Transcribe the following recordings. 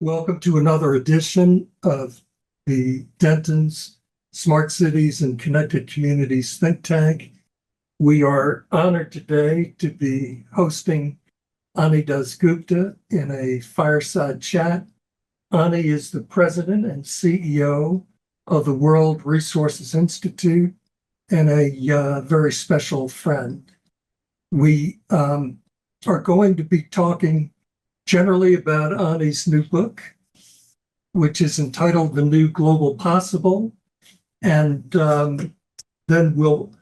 Welcome to another edition of the Dentons Smart Cities and Connected Communities think tank. We are honored today to be hosting Ani Dasgupta in a fireside chat. Ani is the president and CEO of the World Resources Institute and a very special friend. We are going to be talking generally about Ani's new book, which is entitled The New Global Possible. And then we'll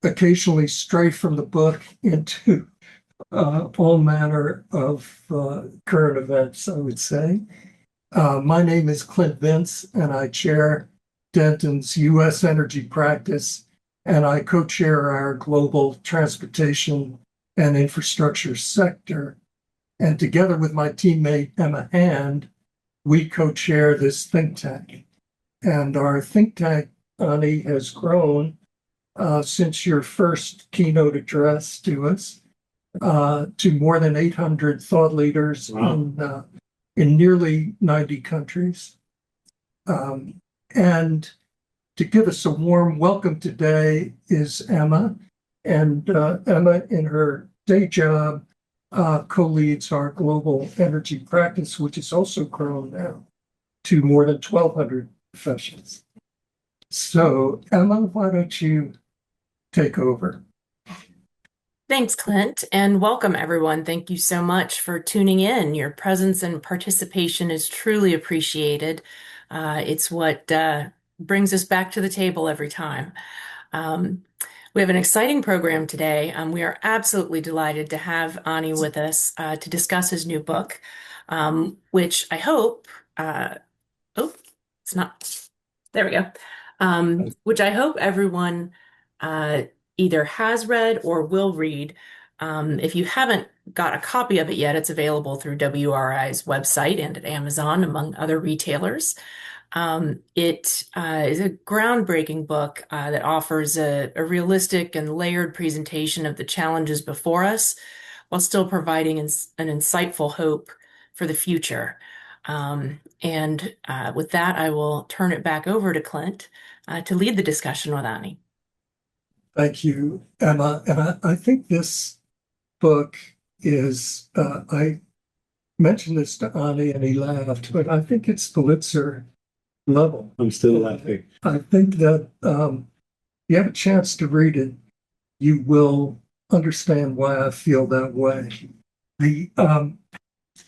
occasionally stray from the book into all manner of current events, I would say. My name is Clint Vince, and I chair Denton's U.S. energy practice, and I co-chair our global transportation and infrastructure sector. And together with my teammate, Emma Hand, we co-chair this think tank. And our think tank, Ani, has grown since your first keynote address to us to more than 800 thought leaders in nearly 90 countries. And to give us a warm welcome today is Emma. And Emma, in her day job, co-leads our global energy practice, which has also grown now to more than 1,200 professionals. So, Emma, why don't you take over? Thanks, Clint, and welcome, everyone. Thank you so much for tuning in. Your presence and participation is truly appreciated. It's what brings us back to the table every time. We have an exciting program today. We are absolutely delighted to have Ani with us to discuss his new book, which I hope, it's not, there we go, which I hope everyone either has read or will read. If you haven't got a copy of it yet, it's available through WRI's website and at Amazon, among other retailers. It is a groundbreaking book that offers a realistic and layered presentation of the challenges before us, while still providing an insightful hope for the future. With that, I will turn it back over to Clint to lead the discussion with Ani. Thank you, Emma. And I think this book is, I mentioned this to Ani and he laughed, but I think it's Pulitzer level. I'm still laughing. I think that you have a chance to read it, you will understand why I feel that way.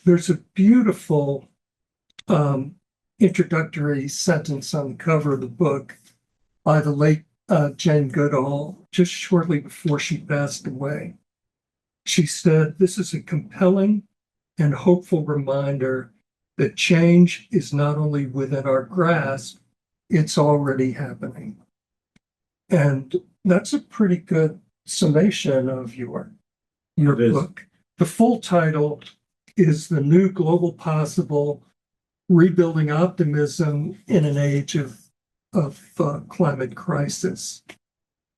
There's a beautiful introductory sentence on the cover of the book by the late Jane Goodall, just shortly before she passed away. She said, "This is a compelling and hopeful reminder that change is not only within our grasp, it's already happening." And that's a pretty good summation of your book. The full title is The New Global Possible, Rebuilding Optimism in an Age of Climate Crisis.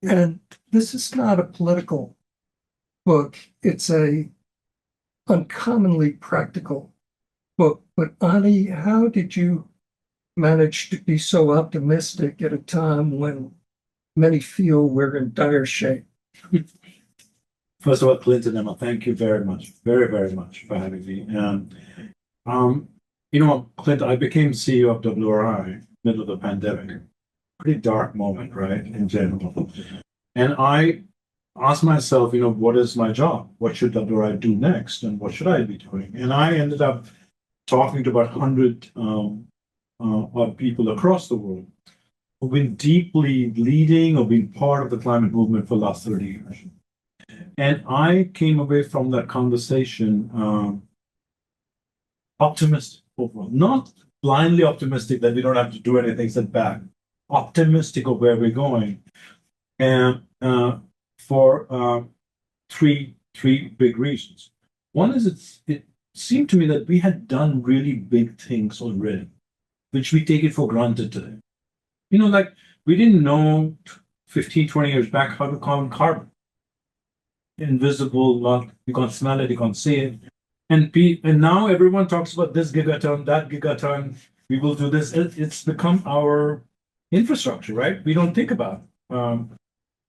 And this is not a political book. It's a uncommonly practical book. But Ani, how did you manage to be so optimistic at a time when many feel we're in dire shape? First of all, Clint and Emma, thank you very much, very, very much for having me. Clint, I became CEO of WRI middle of the pandemic. Pretty dark moment, right, in general. And I asked myself, what is my job? What should WRI do next? And what should I be doing? And I ended up talking to about 100 of people across the world who've been deeply leading or been part of the climate movement for the last 30 years. And I came away from that conversation optimistic overall, not blindly optimistic that we don't have to do anything set back, optimistic of where we're going. And for three big reasons. One is it seemed to me that we had done really big things already, which we take it for granted today. Like we didn't know 15, 20 years back how to count carbon. Invisible, you can't smell it, you can't see it. And now everyone talks about this gigaton, that gigaton. We will do this. It's become our infrastructure, right? We don't think about.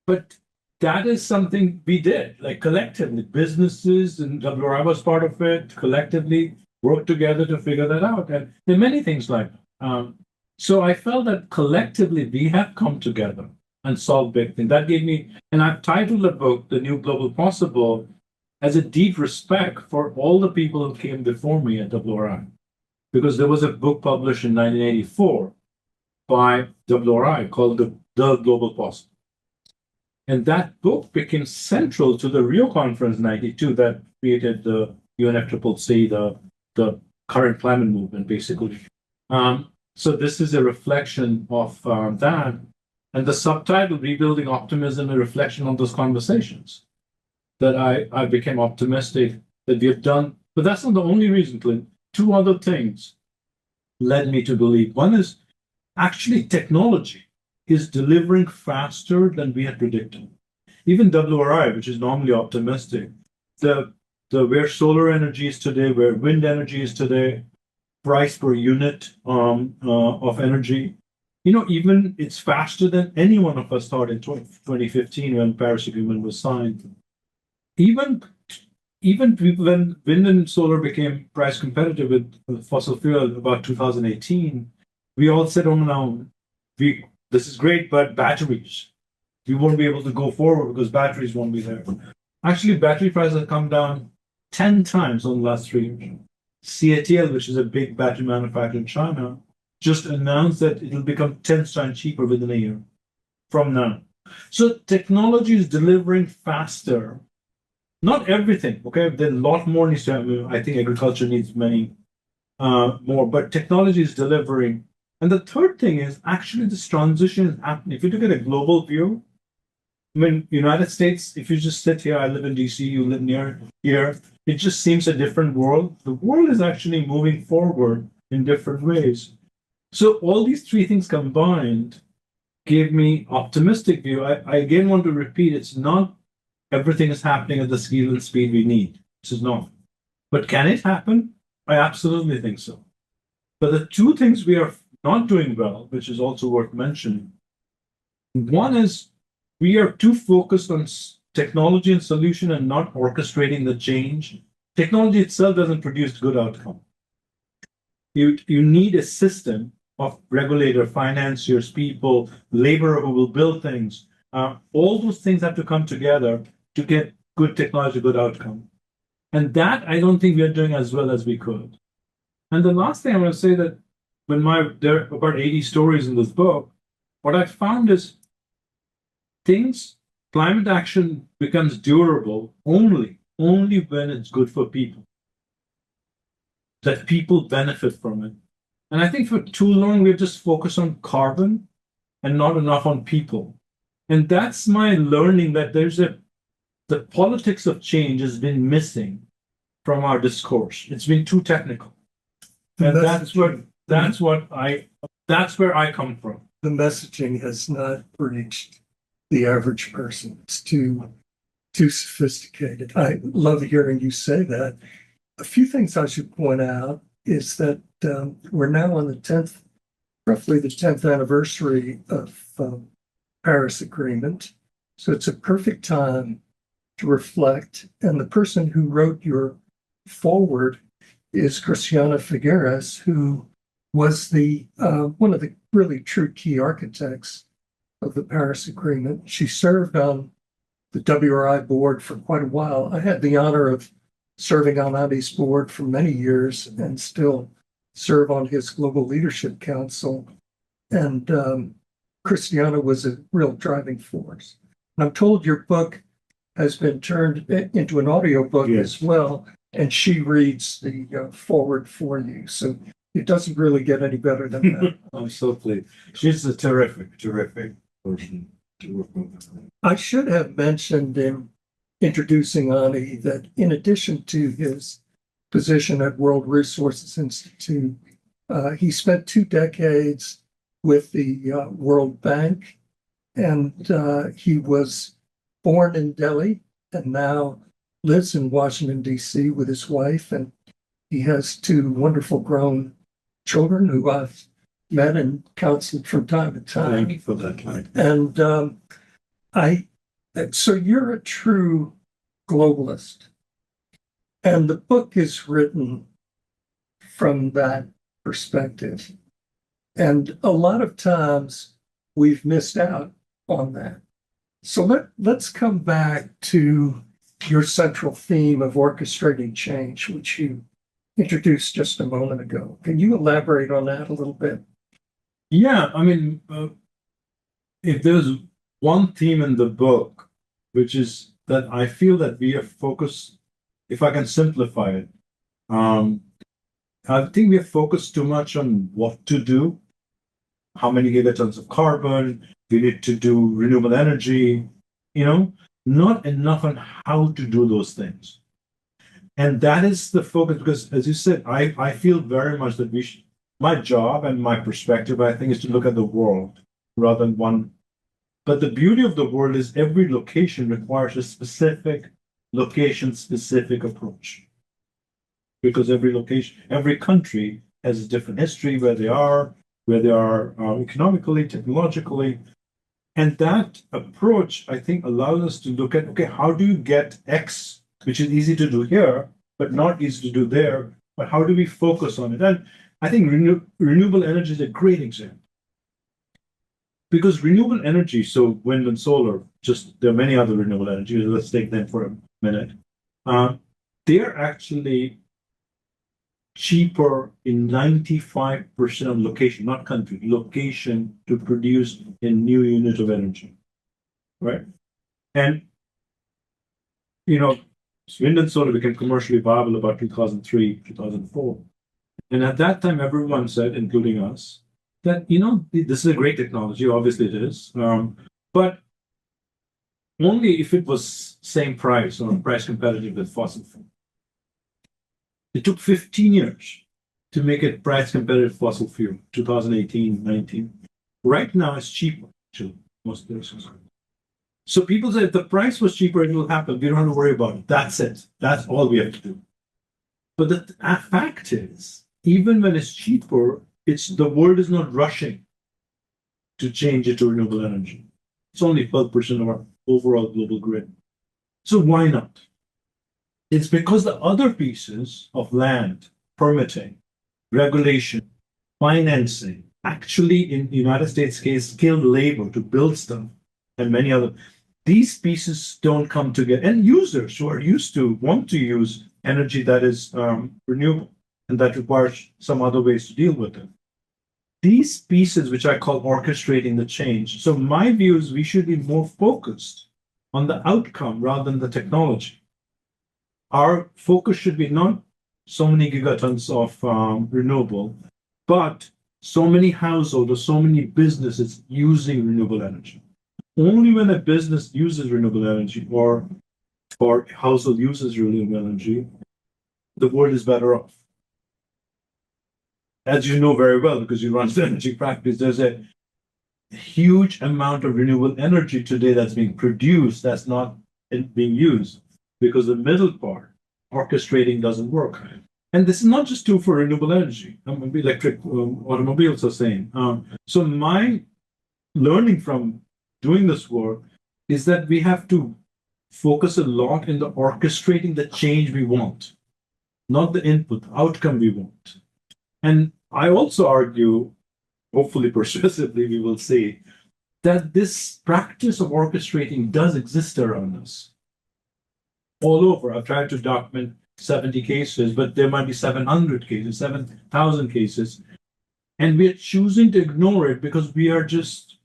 But that is something we did, like collectively, businesses and WRI was part of it. Collectively worked together to figure that out. And there are many things like that. So I felt that collectively we have come together and solved big things. That gave me, and I've titled the book "The New Global Possible" as a deep respect for all the people who came before me at WRI. Because there was a book published in 1984 by WRI called The Global Possible. And that book became central to the Rio Conference in 92 that created the UNFCCC, the current climate movement, basically. So this is a reflection of that. And the subtitle, Rebuilding Optimism, a reflection on those conversations. That I became optimistic that we have done. But that's not the only reason, Clint. Two other things led me to believe. One is actually technology is delivering faster than we had predicted. Even WRI, which is normally optimistic, the where solar energy is today, where wind energy is today, price per unit of energy, even it's faster than any one of us thought in 2015 when Paris Agreement was signed. Even when wind and solar became price competitive with fossil fuel about 2018, we all said, "Oh no, this is great, but batteries, we won't be able to go forward because batteries won't be there." Actually, battery prices have come down 10 times in the last 3 years. CATL, which is a big battery manufacturer in China, just announced that it'll become 10 times cheaper within a year from now. So technology is delivering faster. Not everything, okay? There's a lot more needs to happen. I think agriculture needs many more, but technology is delivering. And the third thing is actually this transition is happening. If you look at a global view, I mean, United States, if you just sit here, I live in DC, you live near here, it just seems a different world. The world is actually moving forward in different ways. So all these three things combined gave me optimistic view. I again want to repeat, it's not everything is happening at the scale and speed we need. This is not. But can it happen? I absolutely think so. But the two things we are not doing well, which is also worth mentioning, one is we are too focused on technology and solution and not orchestrating the change. Technology itself doesn't produce good outcome. You need a system of regulator, financiers, people, labor who will build things. All those things have to come together to get good technology, good outcome. And that I don't think we are doing as well as we could. And the last thing I want to say that there are about 80 stories in this book, what I found is climate action becomes durable only when it's good for people. That people benefit from it. And I think for too long, we've just focused on carbon and not enough on people. And that's my learning that the politics of change has been missing from our discourse. It's been too technical. And that's where I come from. The messaging has not reached the average person. It's too sophisticated. I love hearing you say that. A few things I should point out is that we're now on roughly the 10th anniversary of Paris Agreement. So it's a perfect time to reflect. And the person who wrote your foreword is Christiana Figueres, who was one of the really true key architects of the Paris Agreement. She served on the WRI board for quite a while. I had the honor of serving on Andy's board for many years and still serve on his Global Leadership Council. And Christiana was a real driving force. And I'm told your book has been turned into an audiobook as well, and she reads the forward for you. So it doesn't really get any better than that. I'm so pleased. She's a terrific person to work with. I should have mentioned in introducing Ani that in addition to his position at World Resources Institute, he spent 2 decades with the World Bank, and he was born in Delhi and now lives in Washington, D.C. with his wife and He has two wonderful grown children who I've met and counseled from time to time. Thank you for that, Mike. And so you're a true globalist. And the book is written from that perspective. And a lot of times we've missed out on that. So let's come back to your central theme of orchestrating change, which you introduced just a moment ago. Can you elaborate on that a little bit? Yeah, I mean, if there's one theme in the book, which is that I feel that we are focused, if I can simplify it, I think we are focused too much on what to do, how many gigatons of carbon, we need to do renewable energy, not enough on how to do those things. And that is the focus, because as you said, I feel very much that my job and my perspective, I think, is to look at the world rather than one. But the beauty of the world is every location requires a specific location-specific approach. Because every country has a different history, where they are economically, technologically. And that approach, I think, allows us to look at, okay, how do you get X, which is easy to do here, but not easy to do there, but how do we focus on it? And I think renewable energy is a great example. Because renewable energy, so wind and solar, there are many other renewable energies, let's take them for a minute. They're actually cheaper in 95% of location, not country, location to produce a new unit of energy, right? And, wind and solar became commercially viable about 2003, 2004. And at that time, everyone said, including us, that, this is a great technology, obviously it is, but only if it was same price or price competitive with fossil fuel. It took 15 years to make it price competitive fossil fuel, 2018, 19. Right now, it's cheaper to most places. So people say if the price was cheaper, it will happen. We don't have to worry about it. That's it. That's all we have to do. But the fact is, even when it's cheaper, the world is not rushing to change it to renewable energy. It's only 12% of our overall global grid. So why not? It's because the other pieces of land, permitting, regulation, financing, actually in the United States case, skilled labor to build stuff, and many other, these pieces don't come together. And users who are used to want to use energy that is renewable and that requires some other ways to deal with it. These pieces, which I call orchestrating the change. So my view is we should be more focused on the outcome rather than the technology. Our focus should be not so many gigatons of renewable, but so many households or so many businesses using renewable energy. Only when a business uses renewable energy or household uses renewable energy, the world is better off. As you know very well, because you run the energy practice, there's a huge amount of renewable energy today that's being produced that's not being used because the middle part, orchestrating, doesn't work. And this is not just true for renewable energy. Electric automobiles are saying. So my learning from doing this work is that we have to focus a lot in the orchestrating the change we want, not the input, the outcome we want. And I also argue, hopefully persuasively, we will see that this practice of orchestrating does exist around us. All over. I've tried to document 70 cases, but there might be 700 cases, 7,000 cases. And we are choosing to ignore it because we are just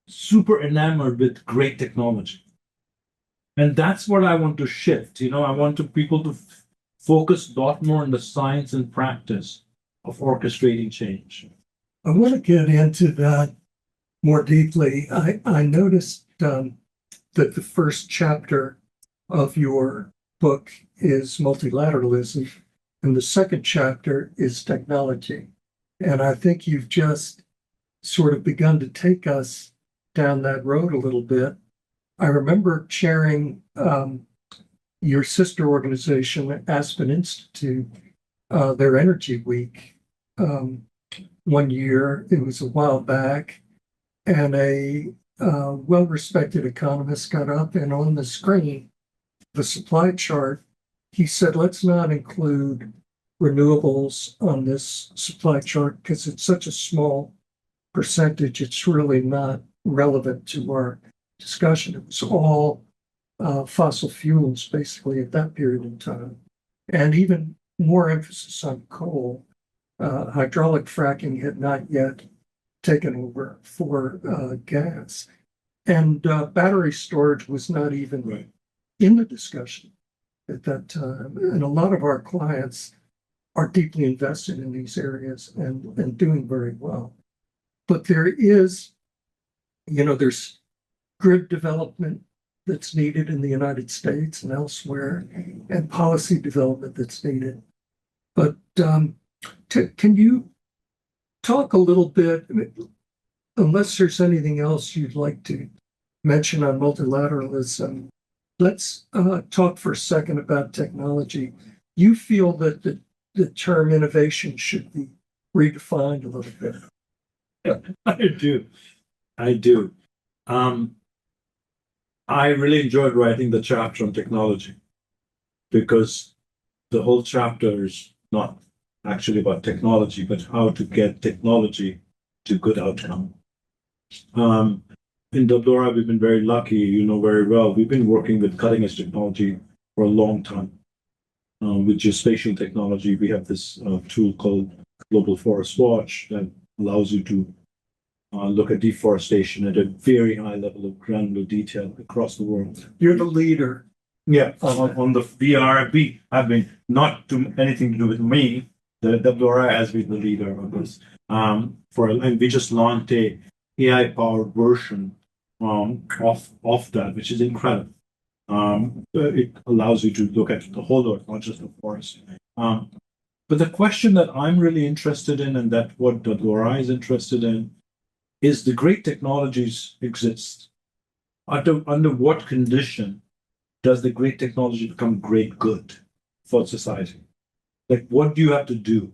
super enamored with great technology. And that's what I want to shift. I want people to focus a lot more on the science and practice of orchestrating change. I want to get into that more deeply. I noticed that the first chapter of your book is multilateralism, and the second chapter is technology. And I think you've just sort of begun to take us down that road a little bit. I remember chairing your sister organization, Aspen Institute, their Energy Week. One year, it was a while back, and a well-respected economist got up and on the screen, the supply chart, he said, let's not include renewables on this supply chart because it's such a small percentage. It's really not relevant to our discussion. It was all fossil fuels basically at that period in time. And even more emphasis on coal. Hydraulic fracking had not yet taken over for gas. And battery storage was not even in the discussion at that time. And a lot of our clients are deeply invested in these areas and doing very well. But there is, there's grid development that's needed in the United States and elsewhere, and policy development that's needed. But can you talk a little bit, unless there's anything else you'd like to mention on multilateralism, let's talk for a second about technology. You feel that the term innovation should be redefined a little bit. I do. I really enjoyed writing the chapter on technology because the whole chapter is not actually about technology, but how to get technology to good outcome. In WRI, we've been very lucky, you know very well. We've been working with cutting edge technology for a long time. With geospatial technology, we have this tool called Global Forest Watch that allows you to look at deforestation at a very high level of granular detail across the world. You're the leader. Yeah, on the VRB, I've been not to anything to do with me. The WRI has been the leader of this. And we just launched a AI powered version of that, which is incredible. It allows you to look at the whole earth, not just the forest. But the question that I'm really interested in, and that what WRI is interested in, is the great technologies exist. Under what condition does the great technology become great good for society? Like, what do you have to do?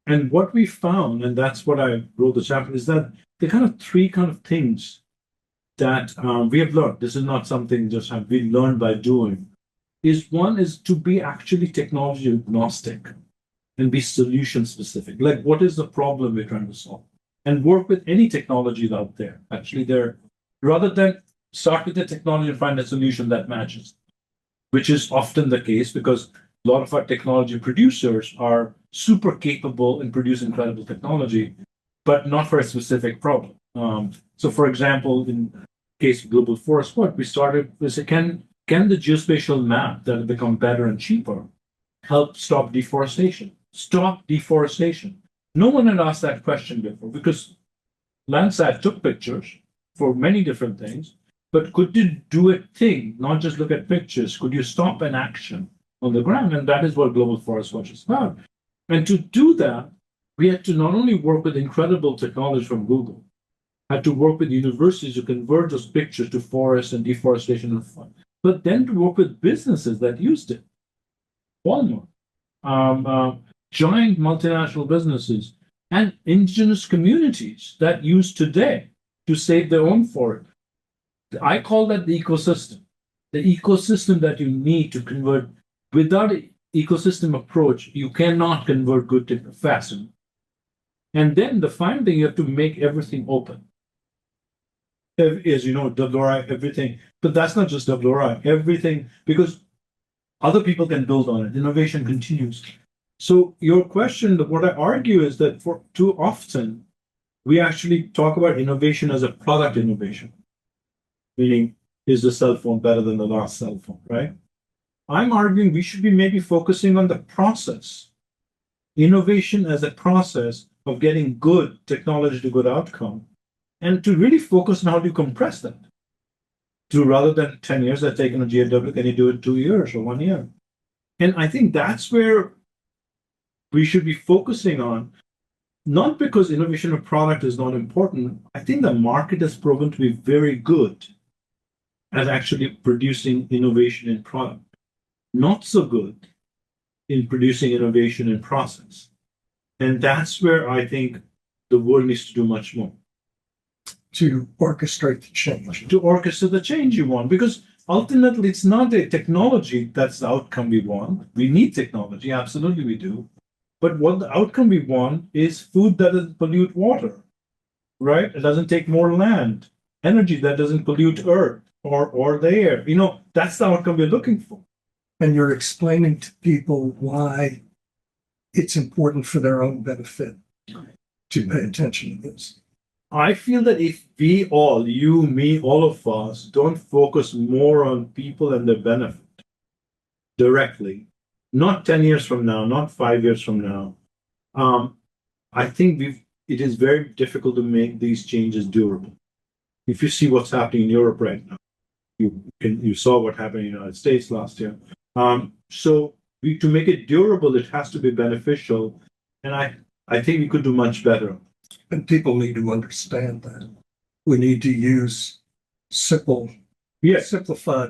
And what we found, and that's what I wrote the chapter, is that there are kind of three kind of things that we have learned. This is not something just we learned by doing. One is to be actually technology agnostic and be solution specific. Like, what is the problem we're trying to solve? And work with any technologies out there. Actually, rather than start with the technology and find a solution that matches, which is often the case because a lot of our technology producers are super capable in producing incredible technology, but not for a specific problem. So, for example, in case of Global Forest Watch, we started with, can the geospatial map that have become better and cheaper help stop deforestation? Stop deforestation. No one had asked that question before because Landsat took pictures for many different things, but could you do a thing, not just look at pictures? Could you stop an action on the ground? And that is what Global Forest Watch is about. And to do that, we had to not only work with incredible technology from Google, had to work with universities to convert those pictures to forest and deforestation and fun, but then to work with businesses that used it. Walmart, giant multinational businesses, and indigenous communities that use today to save their own forest. I call that the ecosystem that you need to convert. Without an ecosystem approach, you cannot convert good to fast enough. And then the final thing, you have to make everything open. As you know, WRI, everything, but that's not just WRI, everything, because other people can build on it. Innovation continues. So your question, what I argue is that for too often, we actually talk about innovation as a product innovation, meaning, is the cell phone better than the last cell phone, right? I'm arguing we should be maybe focusing on the process. Innovation as a process of getting good technology to good outcome, and to really focus on how do you compress that. To rather than 10 years that's taken a GFW, can you do it 2 years or 1 year? And I think that's where we should be focusing on, not because innovation of product is not important. I think the market has proven to be very good at actually producing innovation in product. Not so good in producing innovation and process. And that's where I think the world needs to do much more. To orchestrate the change. To orchestrate the change you want, because ultimately it's not a technology that's the outcome we want. We need technology, absolutely we do. But what the outcome we want is food that doesn't pollute water, right? It doesn't take more land, energy that doesn't pollute earth or the air. That's the outcome we're looking for. And you're explaining to people why it's important for their own benefit to pay attention to this. I feel that if we all, you, me, all of us, don't focus more on people and their benefit directly, not 10 years from now, not 5 years from now, I think it is very difficult to make these changes durable. If you see what's happening in Europe right now, you saw what happened in the United States last year. So to make it durable, it has to be beneficial. And I think we could do much better. And people need to understand that. We need to use simplified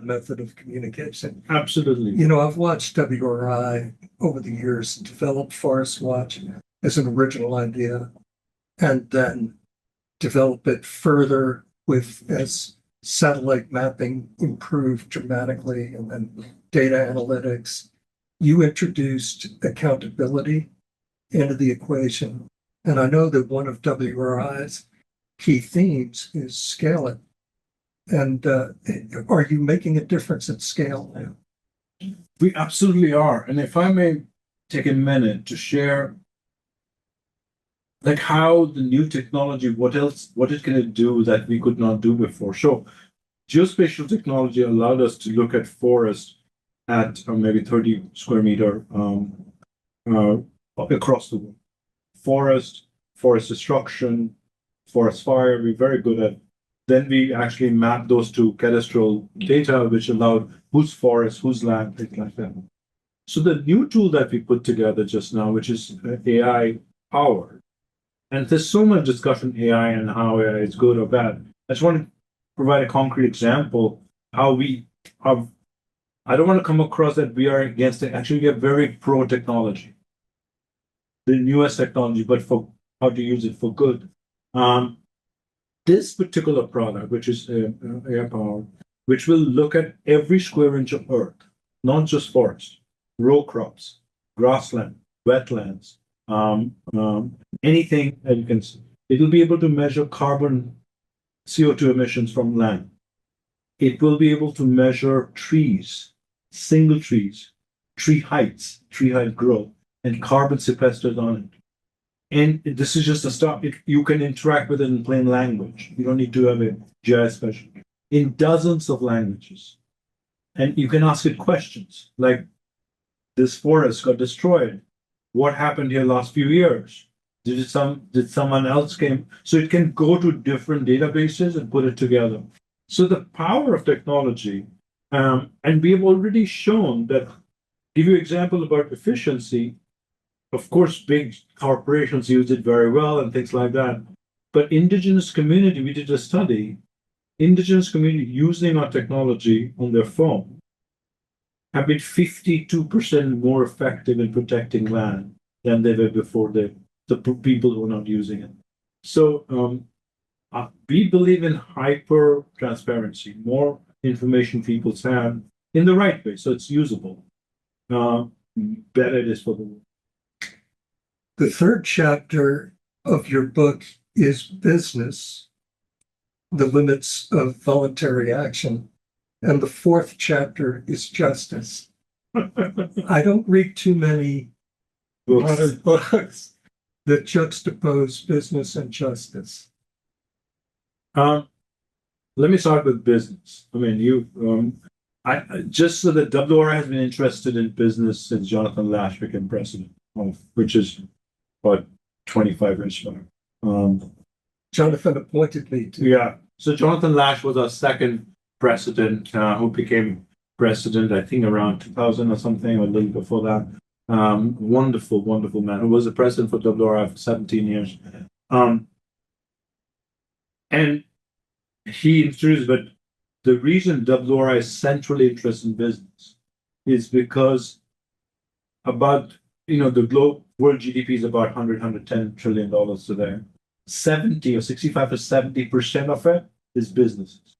method of communication. Absolutely. I've watched WRI over the years develop Forest Watch as an original idea and then develop it further as satellite mapping improved dramatically and then data analytics. You introduced accountability into the equation. And I know that one of WRI's key themes is scale it. And are you making a difference at scale now? We absolutely are. And if I may take a minute to share how the new technology, what it can do that we could not do before. So geospatial technology allowed us to look at forest at maybe 30 square meter across the world. Forest destruction, forest fire, we're very good at. Then we actually mapped those to cadastral data, which allowed whose forest, whose land, things like that. So the new tool that we put together just now, which is AI powered, and there's so much discussion AI and how AI is good or bad. I just want to provide a concrete example how I don't want to come across that we are against it. Actually, we are very pro technology, the newest technology, but for how to use it for good. This particular product, which is AI powered, which will look at every square inch of earth, not just forest, row crops, grassland, wetlands, anything that you can see. It will be able to measure carbon CO2 emissions from land. It will be able to measure trees, single trees, tree height growth, and carbon sequestered on it. And this is just a start. You can interact with it in plain language. You don't need to have a GIS specialist. In dozens of languages. And you can ask it questions like, this forest got destroyed. What happened here last few years? Did someone else came? So it can go to different databases and put it together. So the power of technology, and we have already shown that, give you an example about efficiency. Of course, big corporations use it very well and things like that. But indigenous community, we did a study, indigenous community using our technology on their phone have been 52% more effective in protecting land than they were before the people who are not using it. So we believe in hyper transparency, more information people have in the right way, so it's usable. Better it is for the world. The third chapter of your book is business, the limits of voluntary action. And the fourth chapter is justice. I don't read too many modern books that juxtapose business and justice. Let me start with business. I mean, just so that WRI has been interested in business since Jonathan Lash became president, which is about 25 years ago. Jonathan appointed me to. Yeah. So Jonathan Lash was our second president, who became president, I think, around 2000 or something, or a little before that. Wonderful, wonderful man who was the president for WRI for 17 years. And he introduced, but the reason WRI is centrally interested in business is because about, the world GDP is about 110 trillion dollars today. 70 or 65 to 70% of it is businesses.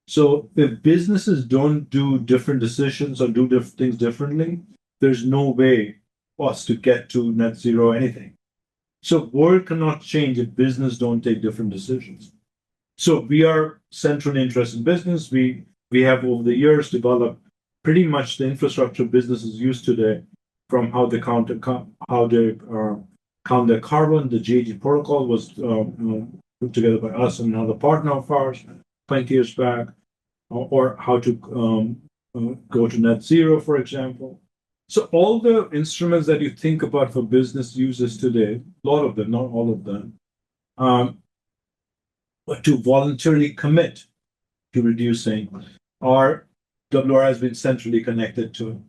So if businesses don't do different decisions or do things differently, there's no way for us to get to net zero or anything. So world cannot change if business don't take different decisions. So we are centrally interested in business. We have over the years developed pretty much the infrastructure businesses use today, from how they count their carbon. The GHG protocol was put together by us and another partner of ours 20 years back, or how to go to net zero, for example. So all the instruments that you think about for business users today, a lot of them, not all of them, to voluntarily commit to reducing, our WRI has been centrally connected to.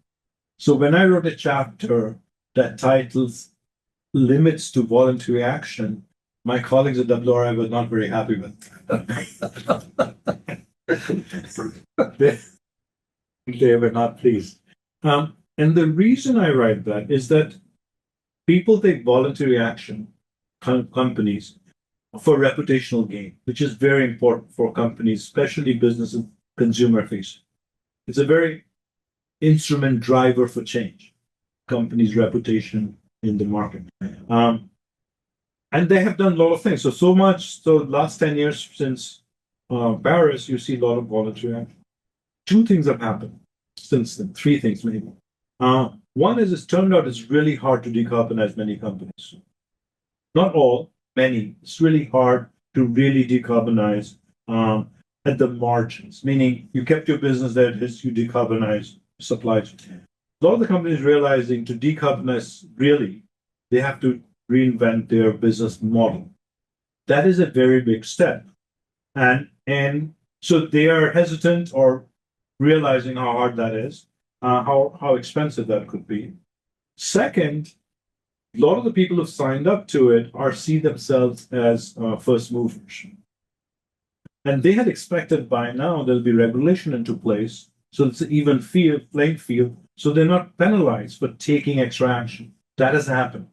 So when I wrote a chapter that titles Limits to Voluntary Action, my colleagues at WRI were not very happy with. They were not pleased. And the reason I write that is that people take voluntary action, companies, for reputational gain, which is very important for companies, especially business and consumer facing. It's a very instrument driver for change, companies' reputation in the market. And they have done a lot of things. So much, so last 10 years since Paris, you see a lot of voluntary action. Two things have happened since then, three things maybe. One is it's turned out it's really hard to decarbonize many companies. Not all, many. It's really hard to really decarbonize at the margins, meaning you kept your business there, you decarbonize supply chain. A lot of the companies realizing to decarbonize really, they have to reinvent their business model. That is a very big step. And so they are hesitant or realizing how hard that is, how expensive that could be. Second, a lot of the people who've signed up to it see themselves as first movers. And they had expected by now there'll be regulation into place, so it's an even playing field, so they're not penalized for taking extra action. That has happened,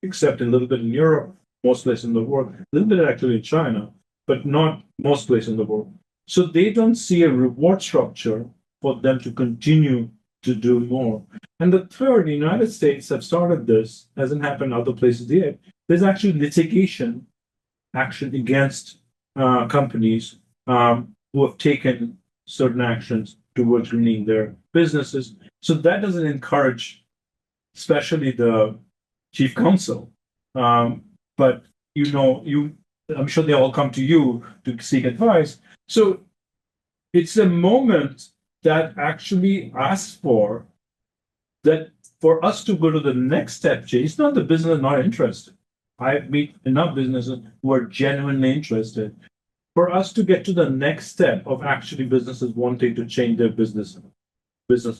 except a little bit in Europe, most places in the world, a little bit actually in China, but not most places in the world. So they don't see a reward structure for them to continue to do more. And the third, the United States have started this, hasn't happened in other places yet. There's actually litigation action against companies who have taken certain actions towards greening their businesses. So that doesn't encourage, especially the chief counsel. But I'm sure they all come to you to seek advice. So it's a moment that actually asks for that for us to go to the next step change. It's not the business not interested. I meet enough businesses who are genuinely interested. For us to get to the next step of actually businesses wanting to change their business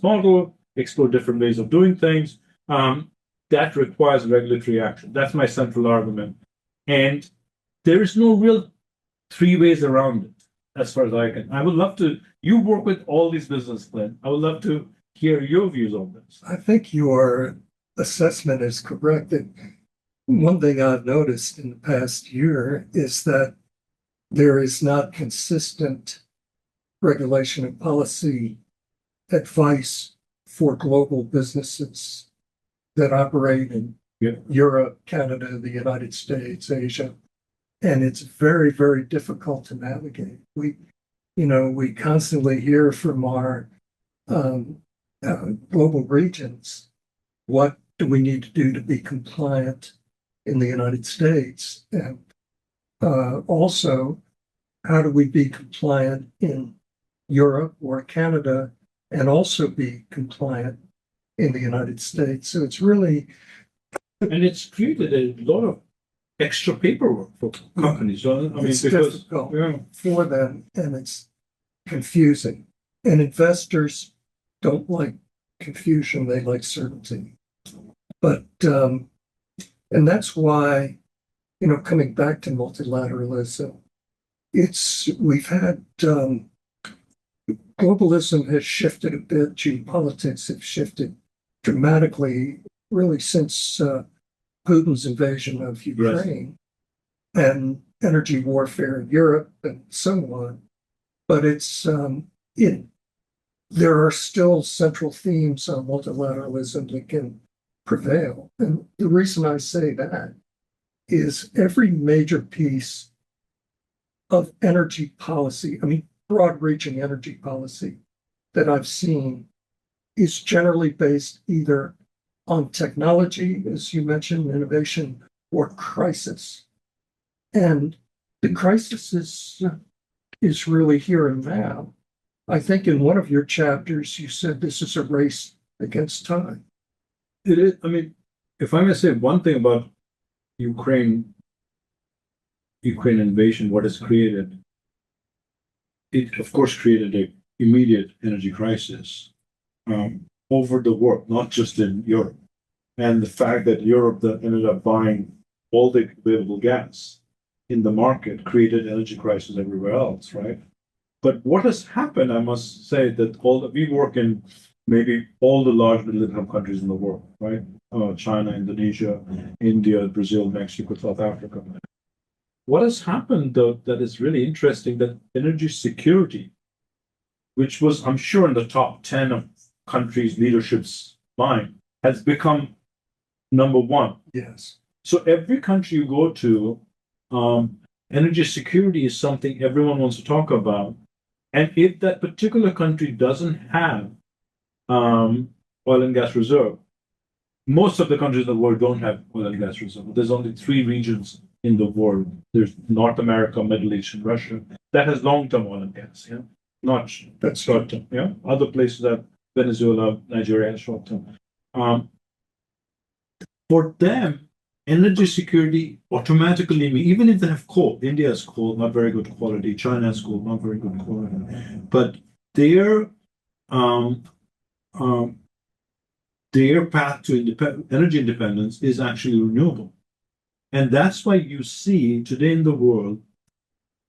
model, explore different ways of doing things, that requires regulatory action. That's my central argument. And there is no real three ways around it, as far as I can. I would love to, you work with all these business plans. I would love to hear your views on this. I think your assessment is correct. That one thing I've noticed in the past year is that there is not consistent regulation and policy advice for global businesses that operate in Europe, Canada, the United States, Asia. And it's very, very difficult to navigate. We constantly hear from our global regions, what do we need to do to be compliant in the United States? And also, how do we be compliant in Europe or Canada and also be compliant in the United States? So it's really... And it's created a lot of extra paperwork for companies. It's difficult for them, and it's confusing. And investors don't like confusion, they like certainty. But, and that's why, coming back to multilateralism, we've had, globalism has shifted a bit, geopolitics have shifted dramatically, really since Putin's invasion of Ukraine and energy warfare in Europe and so on. But there are still central themes on multilateralism that can prevail. And the reason I say that is every major piece of energy policy, I mean, broad-reaching energy policy that I've seen is generally based either on technology, as you mentioned, innovation, or crisis. And the crisis is really here and now. I think in one of your chapters, you said this is a race against time. It is. I mean, if I may say one thing about Ukraine invasion, what it's created, it of course created an immediate energy crisis over the world, not just in Europe. And the fact that Europe that ended up buying all the available gas in the market created energy crisis everywhere else, right? But what has happened, I must say, that we work in maybe all the large middle-income countries in the world, right? China, Indonesia, India, Brazil, Mexico, South Africa. What has happened, though, that is really interesting, that energy security, which was, I'm sure, in the top 10 of countries' leadership's mind, has become number one. Yes. So every country you go to, energy security is something everyone wants to talk about. And if that particular country doesn't have oil and gas reserve, most of the countries in the world don't have oil and gas reserve. There's only 3 regions in the world. There's North America, Middle East, and Russia that has long-term oil and gas. Yeah, not that's short-term. Yeah, other places have Venezuela, Nigeria, short-term. For them, energy security automatically, even if they have coal, India has coal, not very good quality. China has coal, not very good quality. But their path to energy independence is actually renewable. And that's why you see today in the world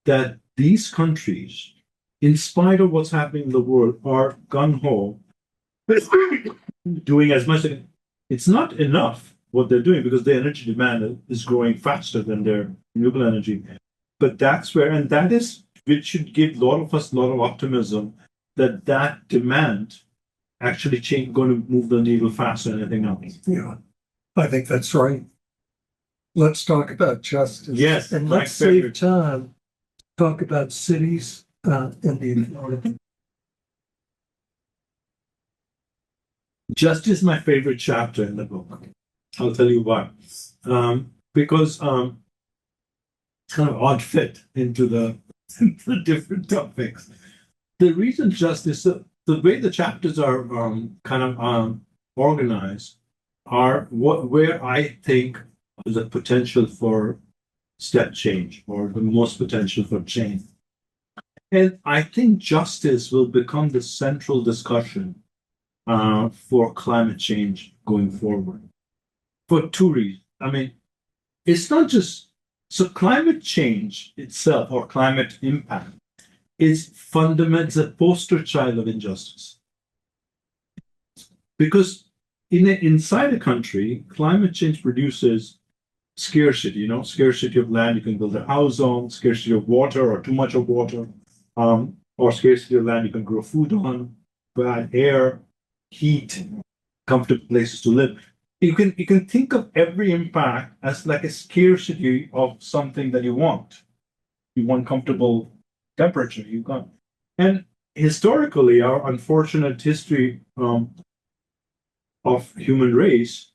that these countries, in spite of what's happening in the world, are gung-ho, doing as much. It's not enough what they're doing because their energy demand is growing faster than their renewable energy. But that's where, and that is, which should give a lot of us a lot of optimism that demand actually going to move the needle faster than anything else. Yeah, I think that's right. Let's talk about justice. Yes, and let's save time to talk about cities and the economy. Justice is my favorite chapter in the book. I'll tell you why. Because it's kind of odd fit into the different topics. The reason justice, the way the chapters are kind of organized, are where I think the potential for step change or the most potential for change. And I think justice will become the central discussion for climate change going forward. For 2 reasons. I mean, it's not just, so climate change itself or climate impact is fundamental, a poster child of injustice. Because inside a country, climate change produces scarcity, scarcity of land you can build a house on, scarcity of water or too much of water, or scarcity of land you can grow food on, bad air, heat, comfortable places to live. You can think of every impact as like a scarcity of something that you want. You want comfortable temperature, you got. And historically, our unfortunate history of human race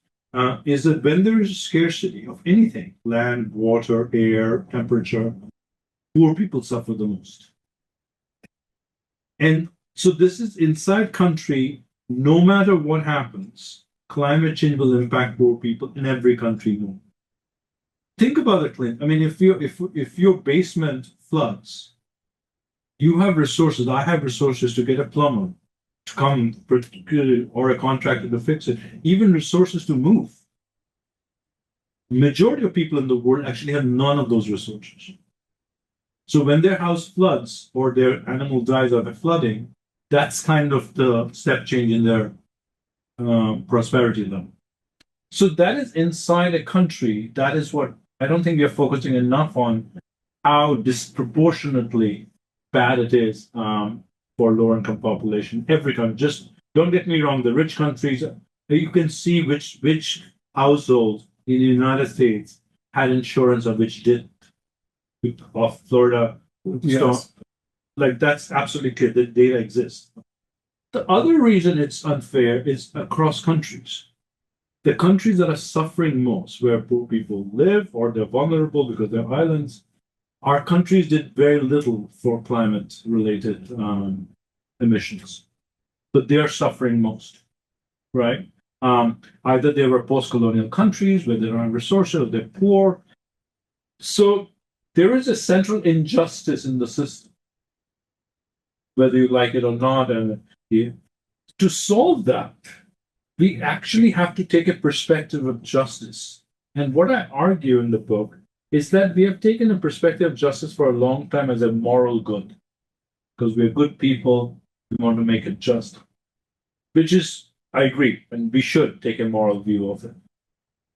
is that when there is a scarcity of anything, land, water, air, temperature, poor people suffer the most. And so this is inside country, no matter what happens, climate change will impact poor people in every country. Think about it, Clint. I mean, if your basement floods, you have resources. I have resources to get a plumber to come or a contractor to fix it. Even resources to move. Majority of people in the world actually have none of those resources. So when their house floods or their animal dies of a flooding, that's kind of the step change in their prosperity level. So that is inside a country. That is what I don't think we are focusing enough on how disproportionately bad it is for lower income population. Every country, just don't get me wrong, the rich countries, you can see which households in the United States had insurance and which didn't. Of Florida, Yes. like that's absolutely clear. The data exists. The other reason it's unfair is across countries. The countries that are suffering most, where poor people live or they're vulnerable because they're islands, our countries did very little for climate related emissions, but they are suffering most, right? Either they were post colonial countries where they don't have resources or they're poor. So there is a central injustice in the system, whether you like it or not. And to solve that, we actually have to take a perspective of justice. And what I argue in the book is that we have taken a perspective of justice for a long time as a moral good, because we're good people, we want to make it just, which is, I agree, and we should take a moral view of it.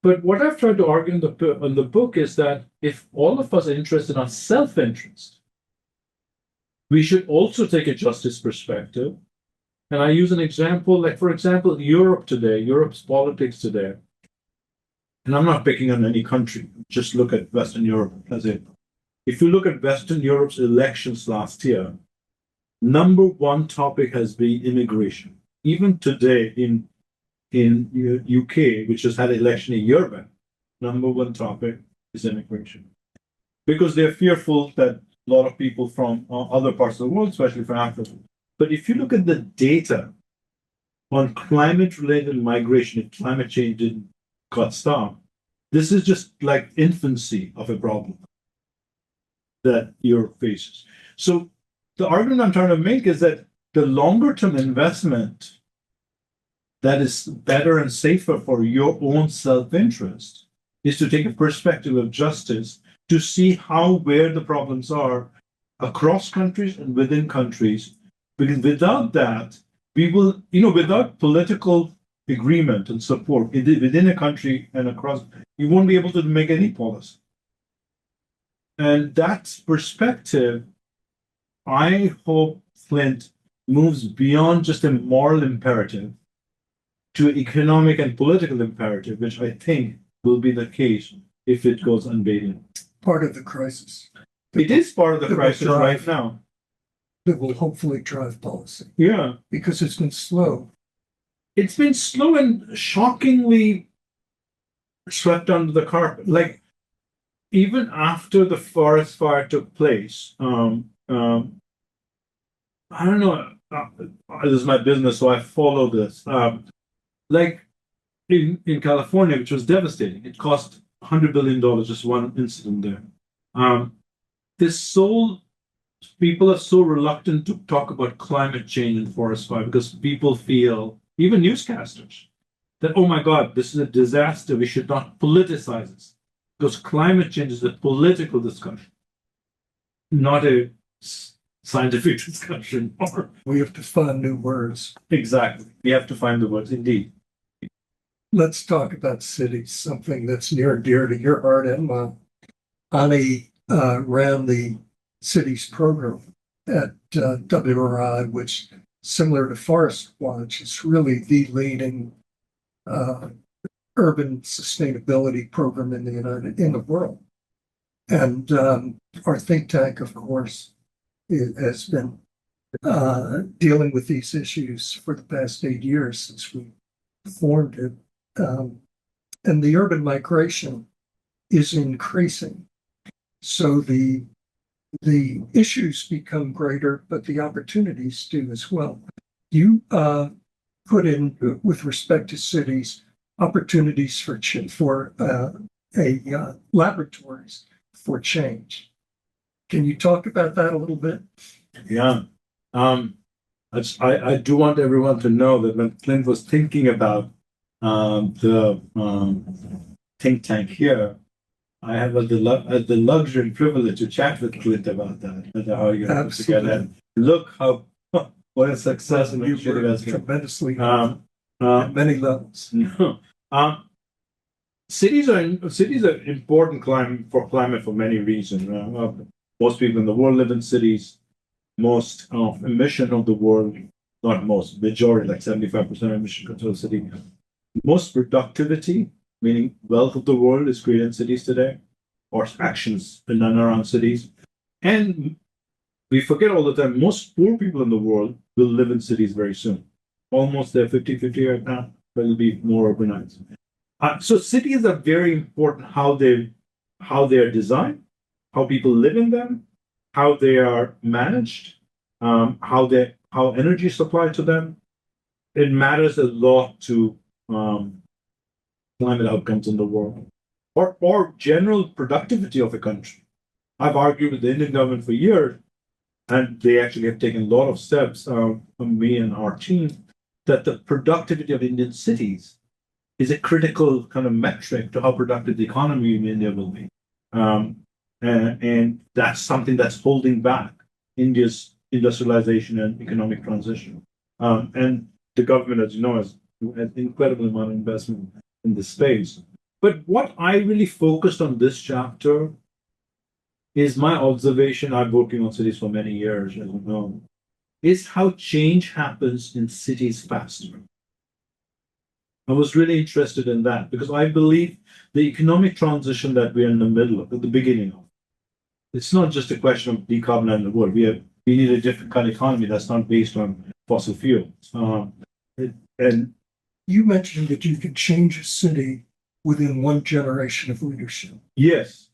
But what I've tried to argue in the book is that if all of us are interested in our self-interest, we should also take a justice perspective. And I use an example, like, for example, Europe today, Europe's politics today. And I'm not picking on any country, just look at Western Europe as it. If you look at Western Europe's elections last year, number one topic has been immigration. Even today in UK, which has had an election a year back, number one topic is immigration. Because they're fearful that a lot of people from other parts of the world, especially from Africa. But if you look at the data on climate-related migration, if climate change didn't got stopped, this is just like infancy of a problem that Europe faces. So the argument I'm trying to make is that the longer-term investment that is better and safer for your own self-interest is to take a perspective of justice to see where the problems are across countries and within countries. Because without that, we will, without political agreement and support within a country and across, you won't be able to make any policy. And that perspective, I hope, Flint, moves beyond just a moral imperative to economic and political imperative, which I think will be the case if it goes unbated. Part of the crisis. It is part of the crisis right now. That will hopefully drive policy. Yeah. Because it's been slow. It's been slow and shockingly swept under the carpet. Like, even after the forest fire took place, I don't know, this is my business, so I follow this. Like in California, which was devastating, it cost $100 billion, just one incident there. People are so reluctant to talk about climate change and forest fire because people feel, even newscasters, that, oh my God, this is a disaster. We should not politicize this. Because climate change is a political discussion, not a scientific discussion. We have to find new words. Exactly. We have to find the words, indeed. Let's talk about cities, something that's near and dear to your heart and mine. Ani ran the cities program at WRI, which, similar to Forest Watch, is really the leading urban sustainability program in the world. And our think tank, of course, has been dealing with these issues for the past 8 years since we formed it. And the urban migration is increasing. So the issues become greater, but the opportunities do as well. You put in, with respect to cities, opportunities for laboratories for change. Can you talk about that a little bit? Yeah. I do want everyone to know that when Clint was thinking about the think tank here, I have the luxury and privilege to chat with Clint about that and how you're put together. And look what a success and you were tremendously. at many levels. No. Cities are important climate for many reasons. Most people in the world live in cities. Most emission of the world, not most, majority, like 75% of emission comes from the city. Most productivity, meaning wealth of the world, is created in cities today, or actions in and around cities. And we forget all the time, most poor people in the world will live in cities very soon. Almost they're 50-50 right now, but it'll be more urbanized. So cities are very important how they are designed, how people live in them, how they are managed, how energy is supplied to them. It matters a lot to climate outcomes in the world, or general productivity of a country. I've argued with the Indian government for years, and they actually have taken a lot of steps from me and our team, that the productivity of Indian cities is a critical kind of metric to how productive the economy in India will be. And that's something that's holding back India's industrialization and economic transition. And the government, as you know, has an incredible amount of investment in this space. But what I really focused on this chapter is my observation. I've been working on cities for many years, as you know, is how change happens in cities faster. I was really interested in that because I believe the economic transition that we're in the middle of, at the beginning of, it's not just a question of decarbonizing the world. We need a different kind of economy that's not based on fossil fuels. And You mentioned that you could change a city within one generation of leadership. yes,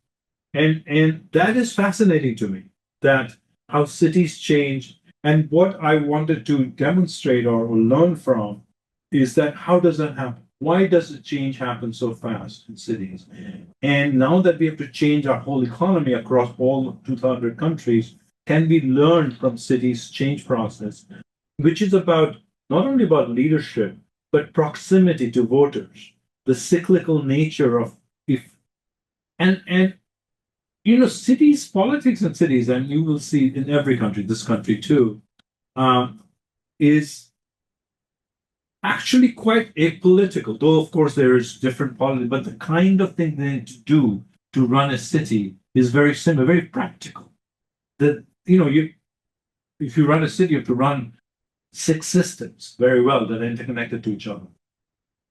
and that is fascinating to me. That how cities change, and what I wanted to demonstrate or learn from is that how does that happen? Why does the change happen so fast in cities? And now that we have to change our whole economy across all 200 countries, can we learn from cities' change process, which is about not only about leadership, but proximity to voters, the cyclical nature of if and you know, cities, politics in cities, and you will see in every country, this country too, is actually quite apolitical, though of course there is different politics, but the kind of thing they need to do to run a city is very similar, very practical. That if you run a city, you have to run 6 systems very well that are interconnected to each other.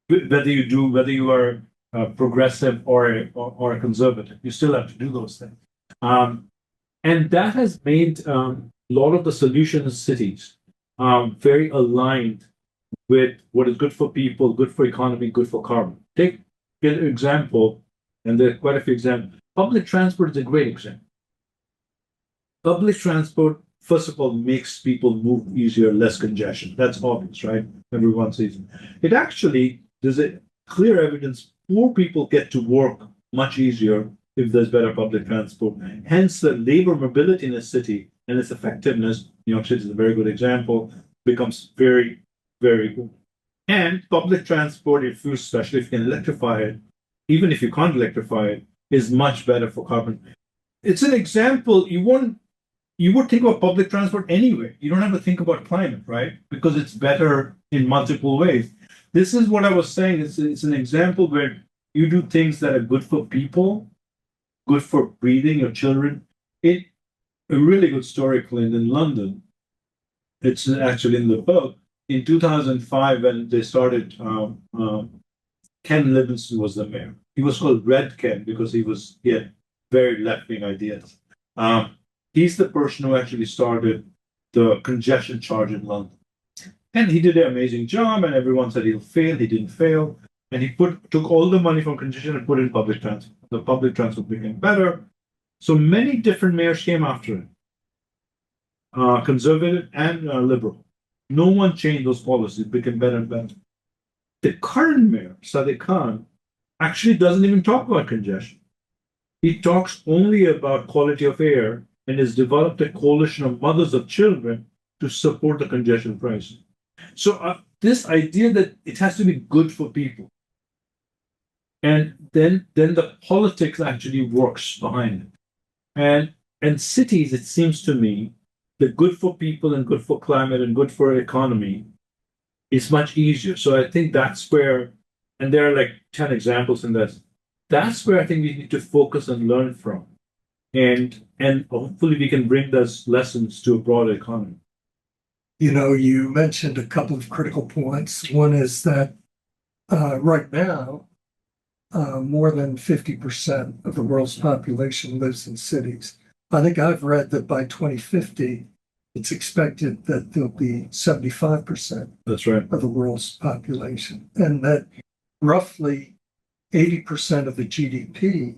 Whether you are progressive or a conservative, you still have to do those things. And that has made a lot of the solutions in cities very aligned with what is good for people, good for economy, good for carbon. Take an example, and there are quite a few examples. Public transport is a great example. Public transport, first of all, makes people move easier, less congestion. That's obvious, right? Everyone sees it. It actually, there's a clear evidence poor people get to work much easier if there's better public transport. Hence, the labor mobility in a city and its effectiveness, New York City is a very good example, becomes very, very good. And public transport, especially if you can electrify it, even if you can't electrify it, is much better for carbon. It's an example. You would think about public transport anyway. You don't have to think about climate, right? Because it's better in multiple ways. This is what I was saying. It's an example where you do things that are good for people, good for breathing, your children. A really good story, Clint, in London. It's actually in the book. In 2005, when they started, Ken Livingstone was the mayor. He was called Red Ken because he had very left-wing ideas. He's the person who actually started the congestion charge in London. And he did an amazing job, and everyone said he'll fail. He didn't fail. And he took all the money from congestion and put it in public transport. The public transport became better. So many different mayors came after him, conservative and liberal. No one changed those policies. It became better and better. The current mayor, Sadiq Khan, actually doesn't even talk about congestion. He talks only about quality of air and has developed a coalition of mothers of children to support the congestion pricing. So this idea that it has to be good for people, and then the politics actually works behind it. And cities, it seems to me, that good for people and good for climate and good for economy it's much easier. So I think that's where, and there are like 10 examples in that. That's where I think we need to focus and learn from. And hopefully we can bring those lessons to a broader economy. You know, you mentioned a couple of critical points. One is that right now, more than 50% of the world's population lives in cities. I think I've read that by 2050, it's expected that there'll be 75% That's right. of the world's population, and that roughly 80% of the GDP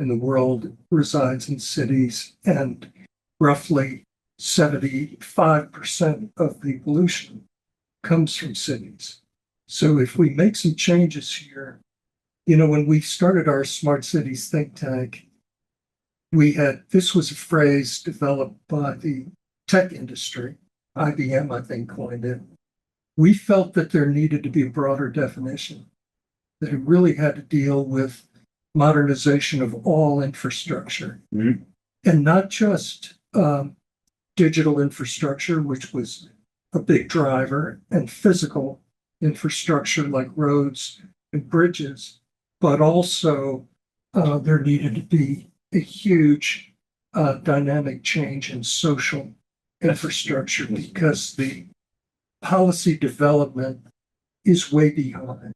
in the world resides in cities, and roughly 75% of the pollution comes from cities. So if we make some changes here, you know, when we started our Smart Cities think tank, this was a phrase developed by the tech industry. IBM, I think, coined it. We felt that there needed to be a broader definition, that it really had to deal with modernization of all infrastructure, and not just digital infrastructure, which was a big driver, and physical infrastructure like roads and bridges, but also there needed to be a huge dynamic change in social infrastructure because the policy development is way behind.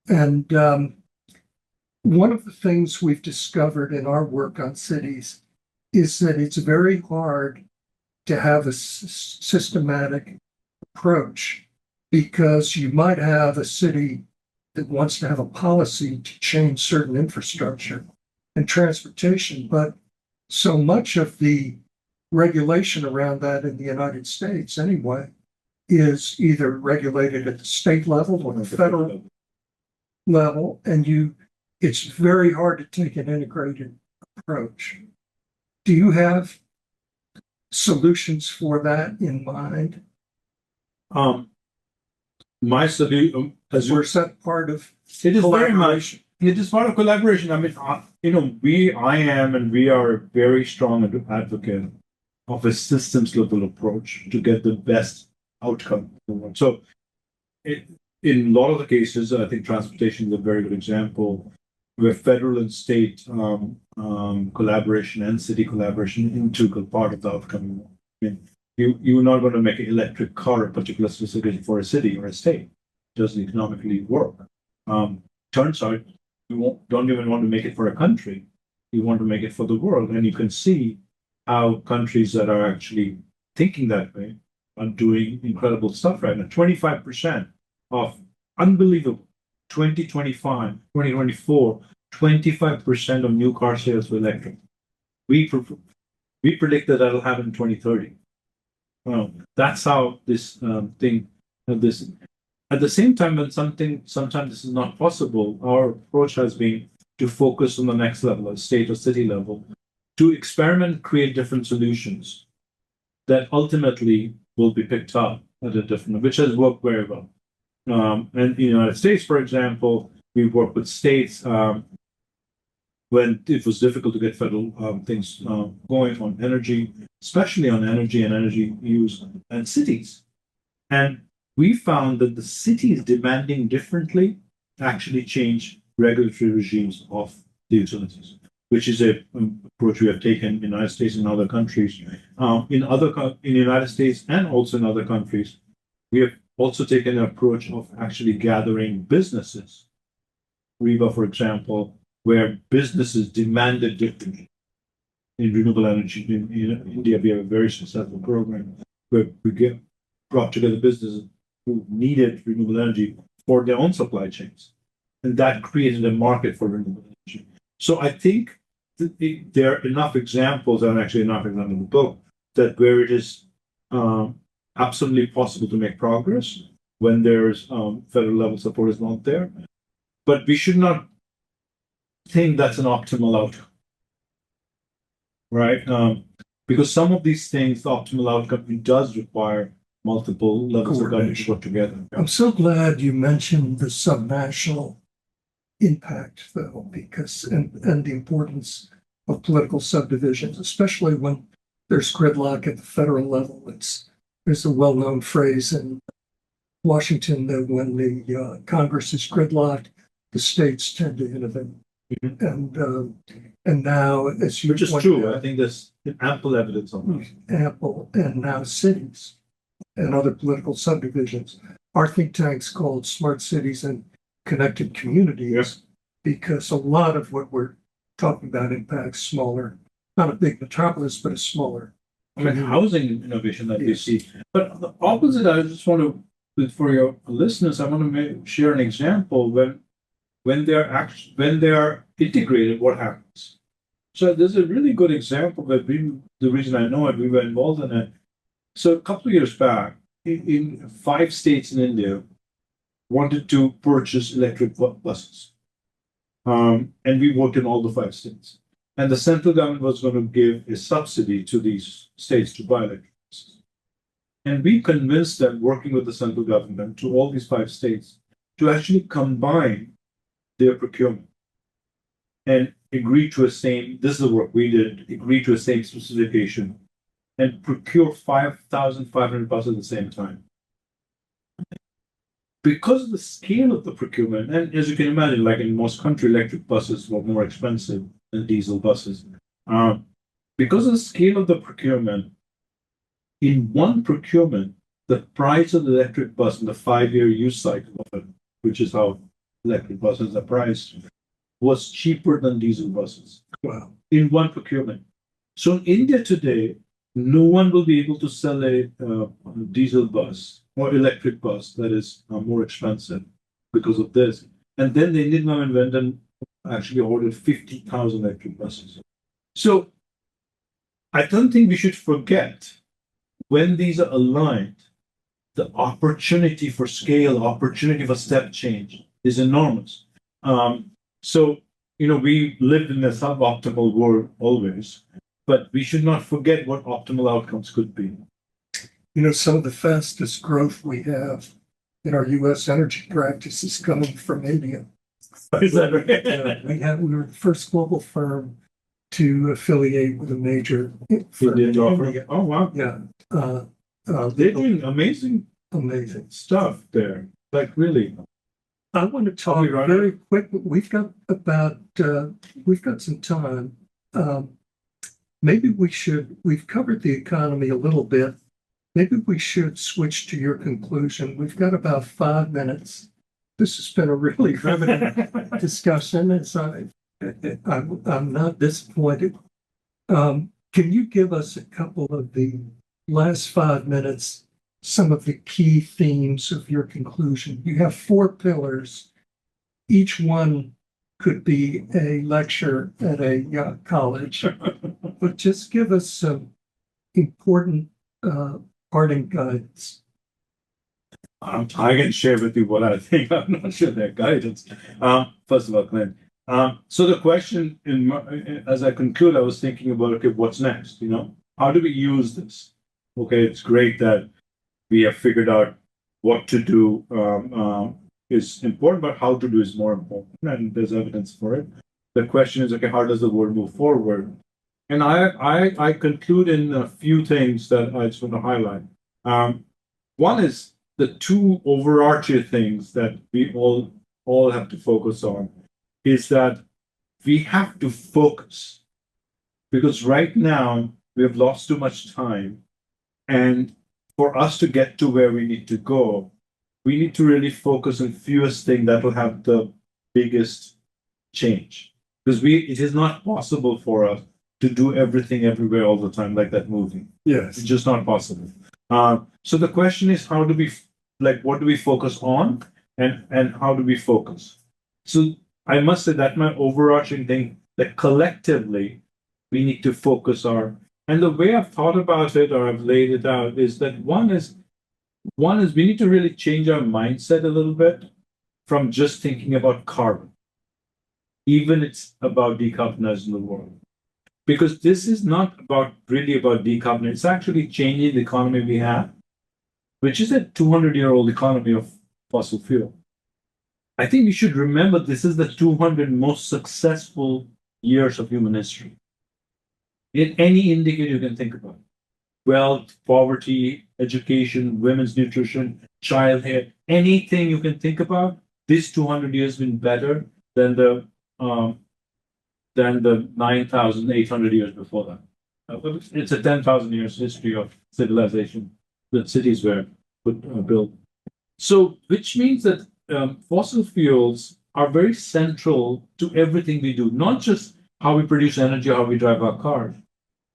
And one of the things we've discovered in our work on cities is that it's very hard to have a systematic approach, because you might have a city that wants to have a policy to change certain infrastructure and transportation, but so much of the regulation around that in the United States anyway is either regulated at the state level or the federal level, and it's very hard to take an integrated approach. Do you have solutions for that in mind? My solution, Or is that part of it is very collaboration? much. It is part of collaboration. I mean, I am, and we are a very strong advocate of a systems level approach to get the best outcome. So, in a lot of the cases, I think transportation is a very good example, where federal and state collaboration and city collaboration is an integral part of the outcome. I mean, you're not going to make an electric car a particular specification for a city or a state. It doesn't economically work. Turns out you don't even want to make it for a country. You want to make it for the world. And you can see how countries that are actually thinking that way are doing incredible stuff right now. 25% of unbelievable 2025, 2024, 25% of new car sales were electric. We predict that that'll happen in 2030. That's how this this. At the same time, when sometimes this is not possible, our approach has been to focus on the next level, at state or city level, to experiment, create different solutions that ultimately will be picked up at a different, which has worked very well. And in the United States, for example, we worked with states when it was difficult to get federal things going on energy, especially on energy and energy use, and cities. And we found that the cities demanding differently actually change regulatory regimes of the utilities, which is a approach we have taken in the United States and other countries. In the United States and also in other countries, we have also taken an approach of actually gathering businesses. REBA, for example, where businesses demanded differently. In renewable energy in India, we have a very successful program where we brought together businesses who needed renewable energy for their own supply chains. And that created a market for renewable energy. So I think there are enough examples, and actually enough examples in the book, that where it is absolutely possible to make progress when there's federal level support is not there. But we should not think that's an optimal outcome, right? Because some of these things, the optimal outcome does require multiple levels of government to work together. I'm so glad you mentioned the subnational impact, though, because and the importance of political subdivisions, especially when there's gridlock at the federal level. There's a well-known phrase in Washington that when the Congress is gridlocked, the states tend to innovate. And now, as you Which is pointed true. I out, think there's ample evidence on that. Apple and now cities and other political subdivisions are think tanks called Smart Cities and Connected Communities, Yes. because a lot of what we're talking about impacts smaller, not a big metropolis, but a smaller. I mean, housing innovation that we Yes. see. But the opposite, I just want to, for your listeners, I want to share an example when they are integrated, what happens. So there's a really good example that the reason I know it, we were involved in it. So a couple of years back, in 5 states in India, wanted to purchase electric buses. And we worked in all the 5 states. And the central government was going to give a subsidy to these states to buy electric buses. And we convinced them, working with the central government, to all these 5 states, to actually combine their procurement and agree to this is the work we did, agree to a same specification and procure 5,500 buses at the same time. Because of the scale of the procurement, and as you can imagine, like in most countries, electric buses were more expensive than diesel buses. Because of the scale of the procurement, in one procurement, the price of the electric bus in the 5-year use cycle of it, which is how electric buses are priced, was cheaper than diesel buses. Wow. In one procurement. So in India today, no one will be able to sell a diesel bus or electric bus that is more expensive because of this. And then the Indian government went and actually ordered 50,000 electric buses. So I don't think we should forget when these are aligned, the opportunity for scale, opportunity for step change is enormous. So, we lived in a suboptimal world always, but we should not forget what optimal outcomes could be. Some of the fastest growth we have in our U.S. energy practice is coming from India. Is that right? We were the first global firm to affiliate with a major firm in India. Oh, wow. Yeah. They're doing amazing Amazing. stuff there. Like, really. I want to talk we running? very quick. We've got some time. Maybe we've covered the economy a little bit. Maybe we should switch to your conclusion. We've got about 5 minutes. This has been a really riveting discussion. I'm not disappointed. Can you give us a couple of the last 5 minutes, some of the key themes of your conclusion? You have 4 pillars. Each one could be a lecture at a college, but just give us some important parting guidance. I can share with you what I think. I'm not sure their guidance. First of all, Clint. So the question, as I conclude, I was thinking about, okay, what's next? How do we use this? Okay, it's great that we have figured out what to do is important, but how to do is more important, and there's evidence for it. The question is, okay, how does the world move forward? And I conclude in a few things that I just want to highlight. One is the 2 overarching things that we all have to focus on is that we have to focus, because right now we have lost too much time, and for us to get to where we need to go, we need to really focus on fewest things that will have the biggest change. Because it is not possible for us to do everything everywhere all the time, like that movie. Yes. It's just not possible. So the question is, what do we focus on, and how do we focus? So I must say that my overarching thing, that collectively we need to focus our, and the way I've thought about it, or I've laid it out, is that one is we need to really change our mindset a little bit from just thinking about carbon, even it's about decarbonizing the world. Because this is not really about decarbonizing, it's actually changing the economy we have, which is a 200-year-old economy of fossil fuel. I think we should remember this is the 200 most successful years of human history. In any indicator you can think about: wealth, poverty, education, women's nutrition, child hair, anything you can think about, this 200 years been better than the 9,800 years before that. It's a 10,000 years history of civilization that cities were built. So, which means that fossil fuels are very central to everything we do, not just how we produce energy, how we drive our cars.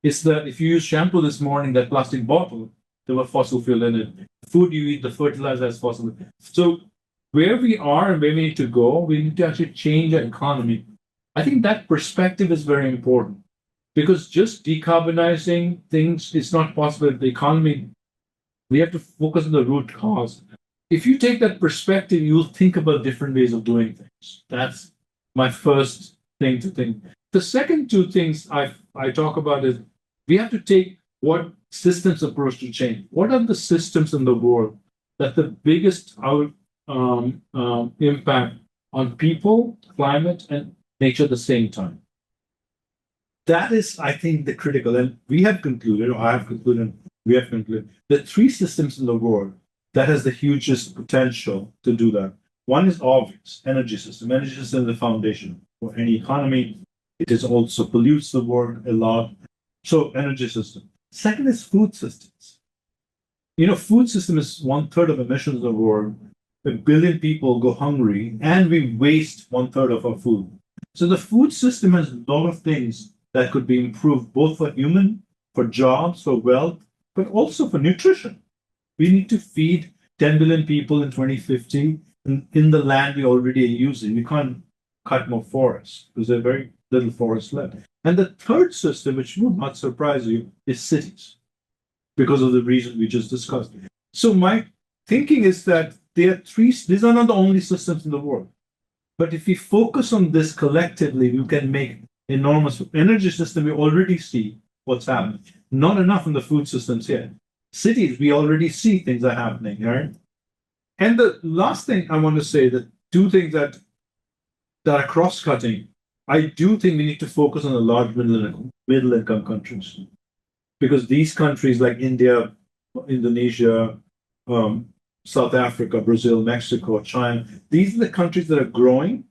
It's that if you use shampoo this morning, that plastic bottle, there was fossil fuel in it. Food you eat, the fertilizer has fossil fuel. So, where we are and where we need to go, we need to actually change our economy. I think that perspective is very important because just decarbonizing things is not possible. The economy, we have to focus on the root cause. If you take that perspective, you'll think about different ways of doing things. That's my first thing to think. The second two things I talk about is we have to take what systems approach to change. What are the systems in the world that the biggest impact on people, climate, and nature at the same time? That is, I think, the critical. And we have concluded, or I have concluded, we have concluded, the three systems in the world that has the hugest potential to do that. One is obvious, energy system. Energy system is the foundation for any economy. It is also pollutes the world a lot. So energy system. Second is food systems. Food system is 1/3 of emissions in the world. 1 billion people go hungry and we waste 1/3 of our food. So the food system has a lot of things that could be improved, both for human, for jobs, for wealth, but also for nutrition. We need to feed 10 billion people in 2050 in the land we already are using. We can't cut more forests because there's very little forest left. And the third system, which will not surprise you, is cities because of the reasons we just discussed. So my thinking is that these are not the only systems in the world. But if we focus on this collectively, we can make enormous energy system. We already see what's happening. Not enough in the food systems yet. Cities, we already see things are happening, right? And the last thing I want to say, the two things that are cross-cutting, I do think we need to focus on the large middle-income countries. Because these countries like India, Indonesia, South Africa, Brazil, Mexico, China, these are the countries that are growing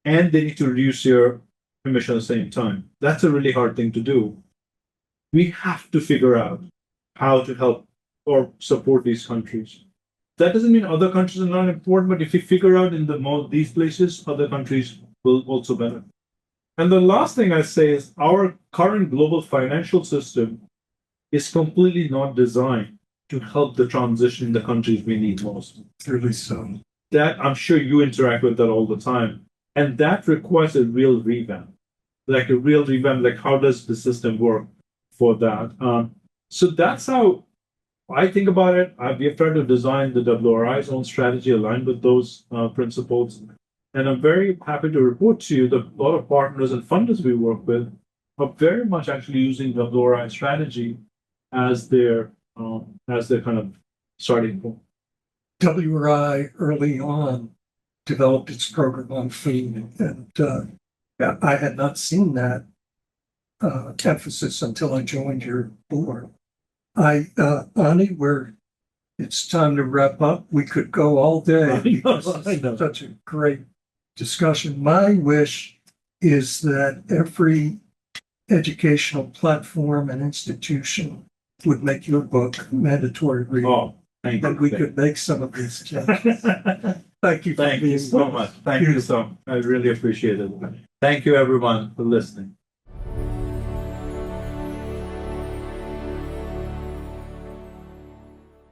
and they need to reduce their emission at the same time. That's a really hard thing to do. We have to figure out how to help or support these countries. That doesn't mean other countries are not important, but if we figure out in these places, other countries will also benefit. And the last thing I say is our current global financial system is completely not designed to help the transition in the countries we need most. Really so. That I'm sure you interact with that all the time. And that requires a real revamp. Like how does the system work for that? So that's how I think about it. We have tried to design the WRI's own strategy aligned with those principles. And I'm very happy to report to you that a lot of partners and funders we work with are very much actually using WRI strategy as their kind of starting point. WRI early on developed its program on food, and I had not seen that emphasis until I joined your board. Ani, it's time to wrap up. We could go all day because it's such a great discussion. My wish is that every educational platform and institution would make your book mandatory reading. Oh, thank you. That we could make some of these changes. Thank you. Thank you so much. Thank you so much. I really appreciate it. Thank you, everyone, for listening.